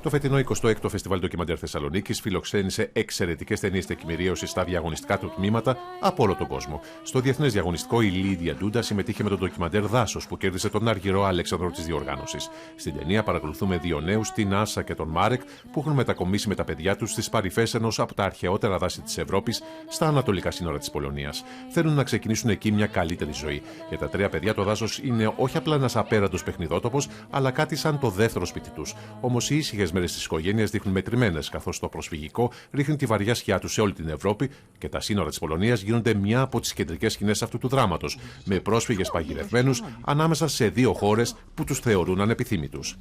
Το φετινό 26ο Φεστιβάλ Ντοκιμαντέρ Θεσσαλονίκης φιλοξένησε εξαιρετικές ταινίες τεκμηρίωσης στα διαγωνιστικά του τμήματα από όλο τον κόσμο. Στο διεθνές διαγωνιστικό, η Λίδια Ντούντα συμμετείχε με τον ντοκιμαντέρ Δάσος, που κέρδισε τον Αργυρό Αλέξανδρο της διοργάνωσης. Στην ταινία παρακολουθούμε δύο νέους, την Άσα και τον Μάρεκ, που έχουν μετακομίσει με τα παιδιά τους στις παρυφές ενός από τα αρχαιότερα δάση της Ευρώπης, στα ανατολικά σύνορα της Πολωνίας. Θέλουν να ξεκινήσουν εκεί μια καλύτερη ζωή. Για τα τρία παιδιά, το δάσος είναι όχι απλά ένας απέραντος παιχνιδότοπος, αλλά κάτι σαν το δεύτερο σπίτι τους. Όμως οι ήσυχες μέρες της οικογένειας δείχνουν μετρημένες, καθώς το προσφυγικό ρίχνει τη βαριά σκιά του σε όλη την Ευρώπη και τα σύνορα της Πολωνίας γίνονται μια από τις κεντρικές σκηνές αυτού του δράματος, με πρόσφυγες παγιδευμένους ανάμεσα σε δύο χώρες που τους θεωρούν ανεπιθύμητους.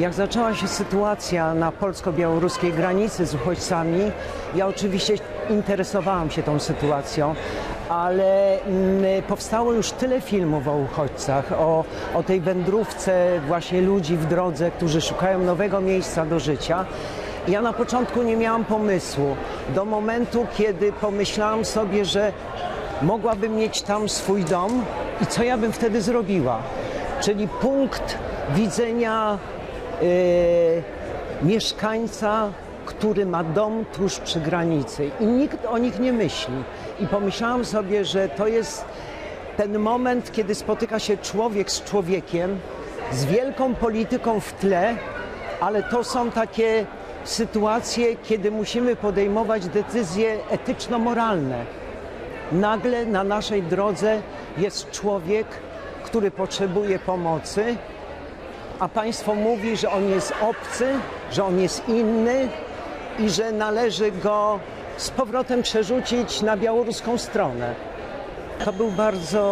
Jak zaczęła się sytuacja na polsko-białoruskiej granicy z uchodźcami, ja oczywiście interesowałam się tą sytuacją, ale powstało już tyle filmów o uchodźcach, o tej wędrówce właśnie ludzi w drodze, którzy szukają nowego miejsca do życia. Ja na początku nie miałam pomysłu, do momentu, kiedy pomyślałam sobie, że mogłabym mieć tam swój dom i co ja bym wtedy zrobiła. Czyli punkt widzenia mieszkańca, który ma dom tuż przy granicy i nikt o nich nie myśli. I pomyślałam sobie, że to jest ten moment, kiedy spotyka się człowiek z człowiekiem, z wielką polityką w tle, ale to są takie sytuacje, kiedy musimy podejmować decyzje etyczno-moralne. Nagle na naszej drodze jest człowiek, który potrzebuje pomocy, a państwo mówi, że on jest obcy, że on jest inny i że należy go z powrotem przerzucić na białoruską stronę. To był bardzo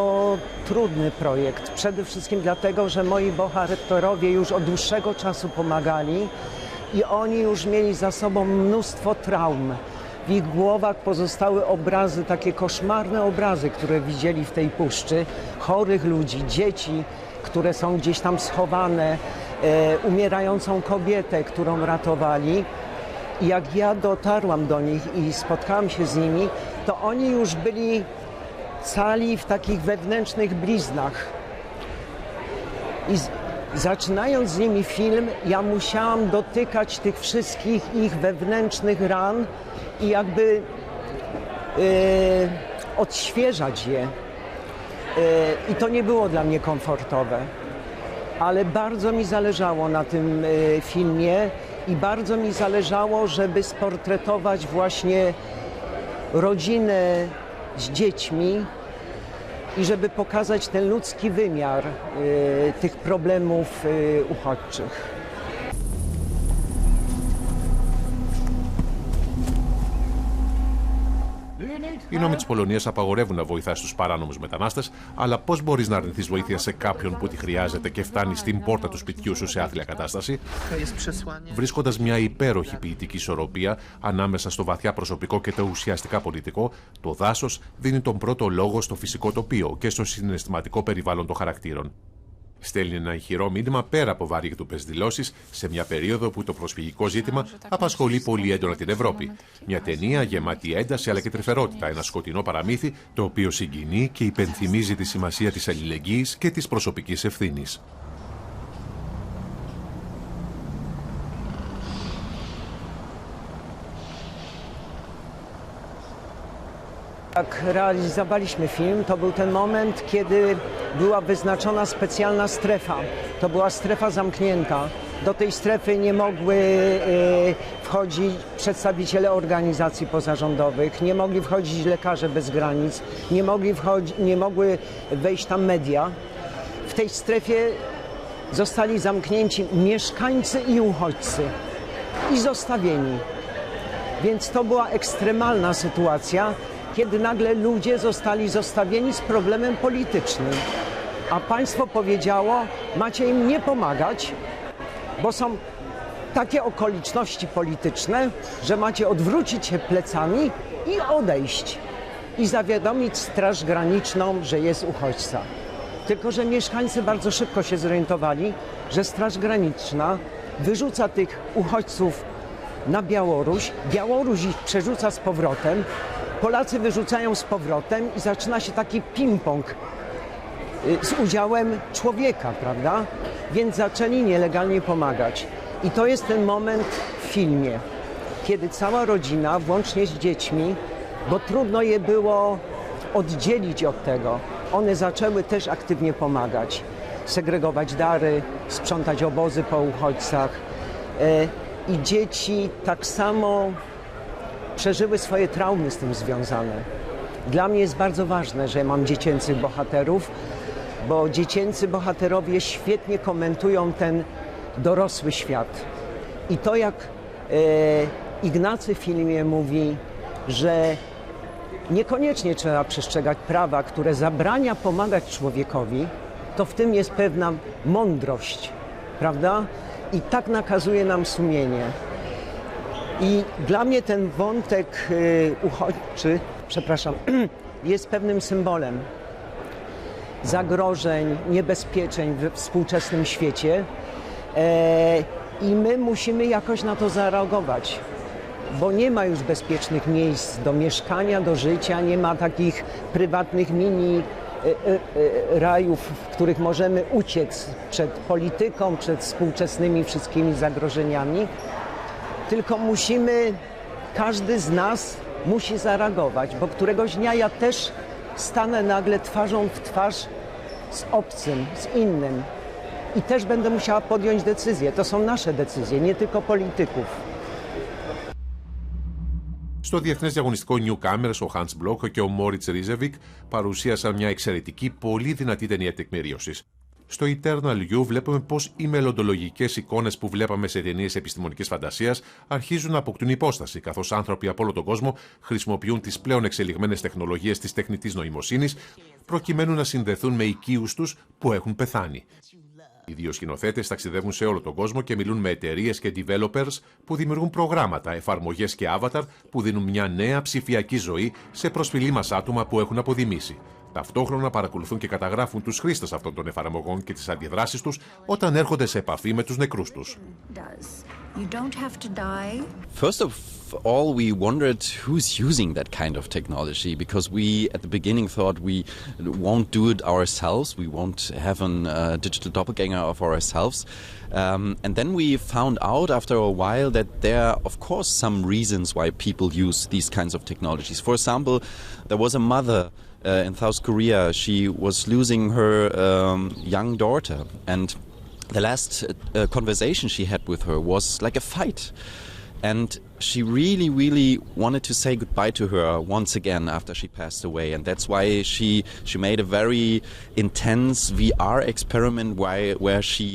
trudny projekt, przede wszystkim dlatego, że moi bohaterowie już od dłuższego czasu pomagali i oni już mieli za sobą mnóstwo traum. W ich głowach pozostały obrazy, takie koszmarne obrazy, które widzieli w tej puszczy, chorych ludzi, dzieci, które są gdzieś tam schowane, umierającą kobietę, którą ratowali. I jak ja dotarłam do nich i spotkałam się z nimi, to oni już byli cali w takich wewnętrznych bliznach. I zaczynając z nimi film, ja musiałam dotykać tych wszystkich ich wewnętrznych ran i jakby odświeżać je. I to nie było dla mnie komfortowe, ale bardzo mi zależało na tym filmie i bardzo mi zależało, żeby sportretować właśnie rodzinę z dziećmi i żeby pokazać ten ludzki wymiar tych problemów uchodźczych. Οι νόμοι της Πολωνίας απαγορεύουν να βοηθάς τους παράνομους μετανάστες, αλλά πώς μπορείς να αρνηθείς βοήθεια σε κάποιον που τη χρειάζεται και φτάνει στην πόρτα του σπιτιού σου σε άθλια κατάσταση? Βρίσκοντας μια υπέροχη ποιητική ισορροπία ανάμεσα στο βαθιά προσωπικό και το ουσιαστικά πολιτικό, το δάσος δίνει τον πρώτο λόγο στο φυσικό τοπίο και στο συναισθηματικό περιβάλλον των χαρακτήρων. Στέλνει ένα ηχηρό μήνυμα πέρα από βαρύγδουπες δηλώσεις σε μια περίοδο που το προσφυγικό ζήτημα απασχολεί πολύ έντονα την Ευρώπη. Μια ταινία γεμάτη ένταση αλλά και τρυφερότητα, ένα σκοτεινό παραμύθι το οποίο συγκινεί και υπενθυμίζει τη σημασία της αλληλεγγύης και της προσωπικής ευθύνης. Jak realizowaliśmy film, to był ten moment, kiedy była wyznaczona specjalna strefa. To była strefa zamknięta. Do tej strefy nie mogły wchodzić przedstawiciele organizacji pozarządowych, nie mogli wchodzić lekarze bez granic, nie mogły wejść tam media. W tej strefie zostali zamknięci mieszkańcy i uchodźcy i zostawieni. Więc to była ekstremalna sytuacja, kiedy nagle ludzie zostali zostawieni z problemem politycznym, a państwo powiedziało, macie im nie pomagać, bo są takie okoliczności polityczne, że macie odwrócić się plecami i odejść i zawiadomić Straż Graniczną, że jest uchodźca. Tylko że mieszkańcy bardzo szybko się zorientowali, że Straż Graniczna wyrzuca tych uchodźców na Białoruś. Białoruś ich przerzuca z powrotem, Polacy wyrzucają z powrotem i zaczyna się taki ping-pong z udziałem człowieka, prawda? Więc zaczęli nielegalnie pomagać. I to jest ten moment w filmie, kiedy cała rodzina, włącznie z dziećmi, bo trudno je było oddzielić od tego, one zaczęły też aktywnie pomagać, segregować dary, sprzątać obozy po uchodźcach. I dzieci tak samo przeżyły swoje traumy z tym związane. Dla mnie jest bardzo ważne, że mam dziecięcych bohaterów, bo dziecięcy bohaterowie świetnie komentują ten dorosły świat. I to, jak Ignacy w filmie mówi, że niekoniecznie trzeba przestrzegać prawa, które zabrania pomagać człowiekowi, to w tym jest pewna mądrość, prawda? I tak nakazuje nam sumienie. I dla mnie ten wątek uchodźczy, jest pewnym symbolem zagrożeń, niebezpieczeń we współczesnym świecie i my musimy jakoś na to zareagować, bo nie ma już bezpiecznych miejsc do mieszkania, do życia, nie ma takich prywatnych mini rajów, w których możemy uciec przed polityką, przed współczesnymi wszystkimi zagrożeniami, tylko każdy z nas musi zareagować, bo któregoś dnia ja też stanę nagle twarzą w twarz z obcym, z innym i też będę musiała podjąć decyzje. To są nasze decyzje, nie tylko polityków. Στο Διεθνές Διαγωνιστικό Newcomers, ο Hans Block και ο Moritz Rizewik παρουσίασαν μια εξαιρετική, πολύ δυνατή ταινία τεκμηρίωσης. Στο Eternal You βλέπουμε πως οι μελλοντολογικές εικόνες που βλέπαμε σε ταινίες επιστημονικής φαντασίας αρχίζουν να αποκτούν υπόσταση, καθώς άνθρωποι από όλο τον κόσμο χρησιμοποιούν τις πλέον εξελιγμένες τεχνολογίες της τεχνητής νοημοσύνης προκειμένου να συνδεθούν με οικείους τους που έχουν πεθάνει. Οι δύο σκηνοθέτες ταξιδεύουν σε όλο τον κόσμο και μιλούν με εταιρείες και developers που δημιουργούν προγράμματα, εφαρμογές και avatar που δίνουν μια νέα ψηφιακή ζωή σε προσφυλή μας άτομα που έχουν αποδημήσει. Ταυτόχρονα παρακολουθούν και καταγράφουν τους χρήστες αυτών των εφαρμογών και τις αντιδράσεις τους όταν έρχονται σε επαφή με τους νεκρούς τους. First of all, we wondered who's using that kind of technology, because we at the beginning thought we won't do it ourselves, we won't have a digital doppelganger of ourselves. And then we found out after a while that there are, of course, some reasons why people use these kinds of technologies. For example, there was a mother in South Korea. She was losing her young daughter, and the last conversation she had with her was like a fight. And she really, really wanted to say goodbye to her once again after she passed away. And that's why she made a very intense VR experiment where she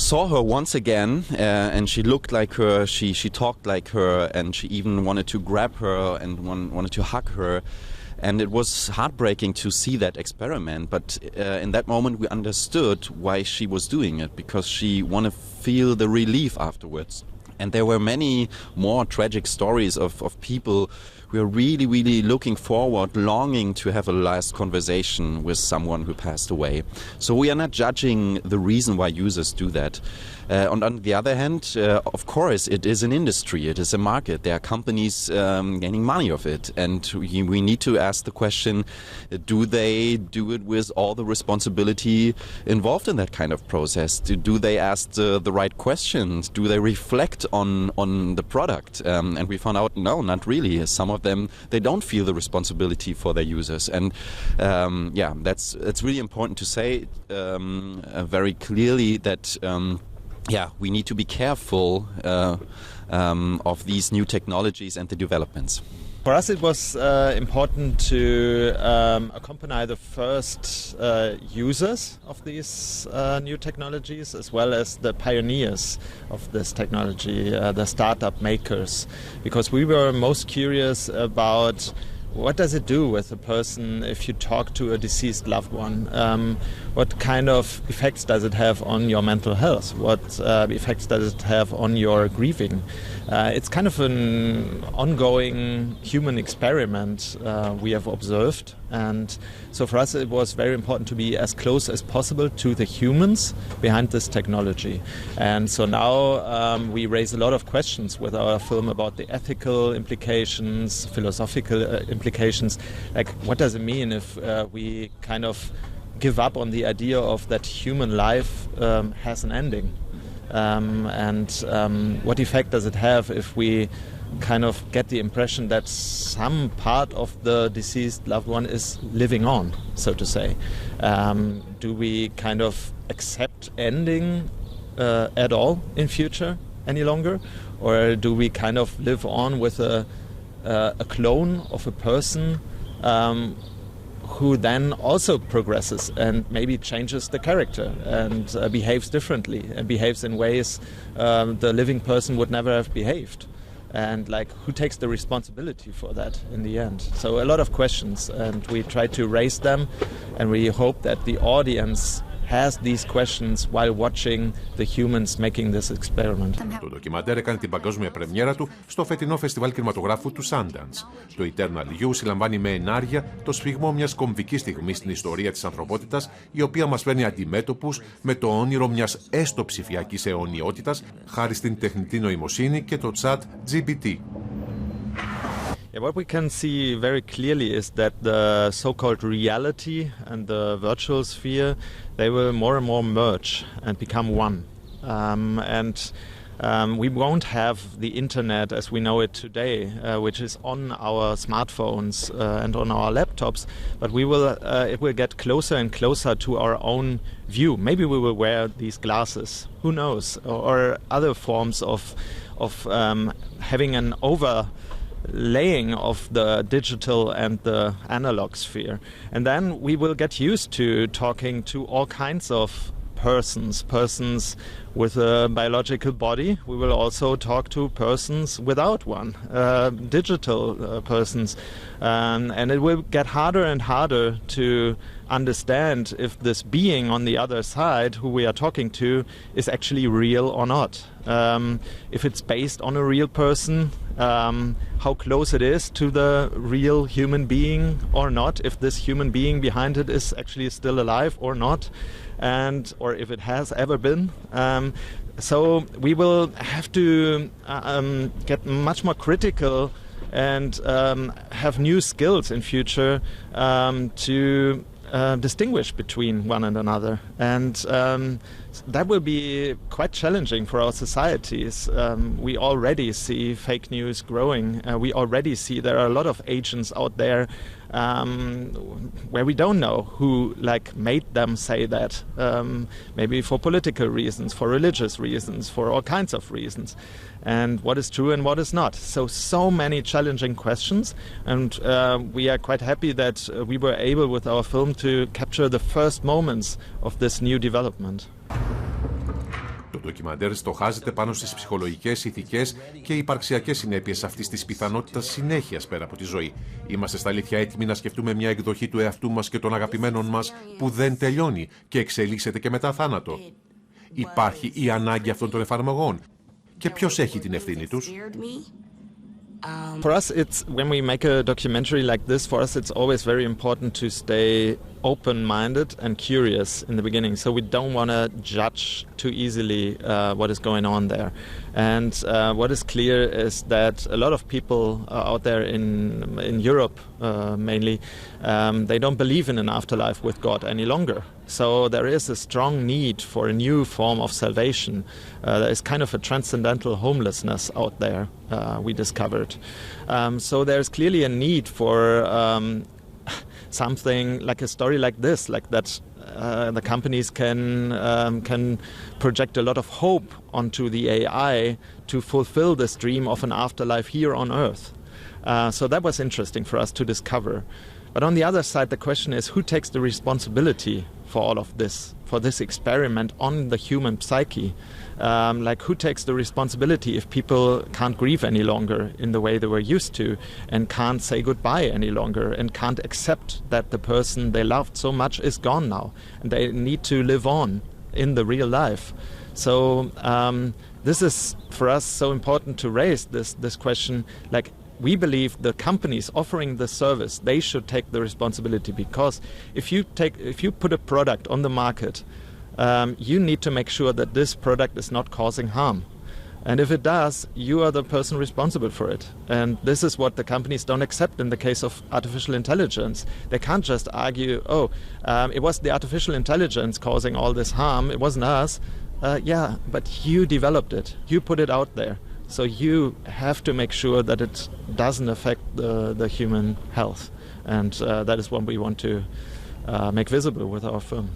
saw her once again, and she looked like her, she talked like her, and she even wanted to grab her and wanted to hug her. And it was heartbreaking to see that experiment, but in that moment we understood why she was doing it, because she wanted to feel the relief afterwards. And there were many more tragic stories of people who are really, really looking forward, longing to have a last conversation with someone who passed away. So we are not judging the reason why users do that. And on the other hand, of course, it is an industry, it is a market. There are companies gaining money of it. And we need to ask the question, do they do it with all the responsibility involved in that kind of process? Do they ask the right questions? Do they reflect on the product? And we found out, no, not really. Some of them, they don't feel the responsibility for their users. And that's really important to say very clearly that we need to be careful of these new technologies and the developments. For us, it was important to accompany the first users of these new technologies, as well as the pioneers of this technology, the startup makers, because we were most curious about what does it do with a person if you talk to a deceased loved one? What kind of effects does it have on your mental health? What effects does it have on your grieving? It's kind of an ongoing human experiment we have observed, and so for us it was very important to be as close as possible to the humans behind this technology. And so now we raise a lot of questions with our film about the ethical implications, philosophical implications, like what does it mean if we kind of give up on the idea of that human life has an ending, and what effect does it have if we kind of get the impression that some part of the deceased loved one is living on, so to say. Do we kind of accept ending at all in future any longer, or do we kind of live on with a clone of a person who then also progresses and maybe changes the character and behaves differently and behaves in ways the living person would never have behaved? And like, who takes the responsibility for that in the end? So a lot of questions, and we try to raise them, and we hope that the audience has these questions while watching the humans making this experiment. Το ντοκιμαντέρ έκανε την παγκόσμια πρεμιέρα του στο φετινό φεστιβάλ κινηματογράφου του Sundance. Το Eternal συλλαμβάνει με ενάρια το σφιγμό μιας κομβικής στιγμής στην ιστορία της ανθρωπότητας, η οποία μας φέρνει αντιμέτωπους με το όνειρο μιας έστω ψηφιακής αιωνιότητας, χάρη στην τεχνητή νοημοσύνη και το chat GPT. Yeah, what we can see very clearly is that the so-called reality and the virtual sphere, they will more and more merge and become one. We won't have the internet as we know it today, which is on our smartphones and on our laptops, but it will get closer and closer to our own view. Maybe we will wear these glasses, who knows, or other forms of having an overlaying of the digital and the analog sphere. And then we will get used to talking to all kinds of persons with a biological body. We will also talk to persons without one, digital persons. And it will get harder and harder to understand if this being on the other side who we are talking to is actually real or not. If it's based on a real person, how close it is to the real human being or not, if this human being behind it is actually still alive or not, or if it has ever been. So we will have to get much more critical and have new skills in future to distinguish between one and another, and that will be quite challenging for our societies. We already see fake news growing. We already see there are a lot of agents out there where we don't know who made them say that, maybe for political reasons, for religious reasons, for all kinds of reasons, and what is true and what is not. So many challenging questions, and we are quite happy that we were able with our film to capture the first moments of this new development. Το ντοκιμαντέρ στοχάζεται πάνω στις ψυχολογικές, ηθικές και υπαρξιακές συνέπειες αυτής της πιθανότητας συνέχειας πέρα από τη ζωή. Είμαστε στα αλήθεια έτοιμοι να σκεφτούμε μια εκδοχή του εαυτού μας και των αγαπημένων μας που δεν τελειώνει και εξελίσσεται και μετά θάνατο? Υπάρχει η ανάγκη αυτών των εφαρμογών και ποιος έχει την ευθύνη τους? For us, when we make a documentary like this, for us it's always very important to stay open-minded and curious in the beginning. So we don't want to judge too easily what is going on there. And what is clear is that a lot of people out there in Europe mainly, they don't believe in an afterlife with God any longer. So there is a strong need for a new form of salvation. There is kind of a transcendental homelessness out there, we discovered. So there's clearly a need for something like a story like this, like that the companies can project a lot of hope onto the AI to fulfill this dream of an afterlife here on Earth. So that was interesting for us to discover. But on the other side, the question is who takes the responsibility for all of this, for this experiment on the human psyche? Like who takes the responsibility if people can't grieve any longer in the way they were used to, and can't say goodbye any longer, and can't accept that the person they loved so much is gone now, and they need to live on in the real life. So this is for us so important to raise this question. Like, we believe the companies offering the service, they should take the responsibility, because if you put a product on the market, you need to make sure that this product is not causing harm. And if it does, you are the person responsible for it. And this is what the companies don't accept in the case of artificial intelligence. They can't just argue, it was the artificial intelligence causing all this harm, it wasn't us. Yeah, but you developed it, you put it out there. So you have to make sure that it doesn't affect the human health. And that is what we want to make visible with our film.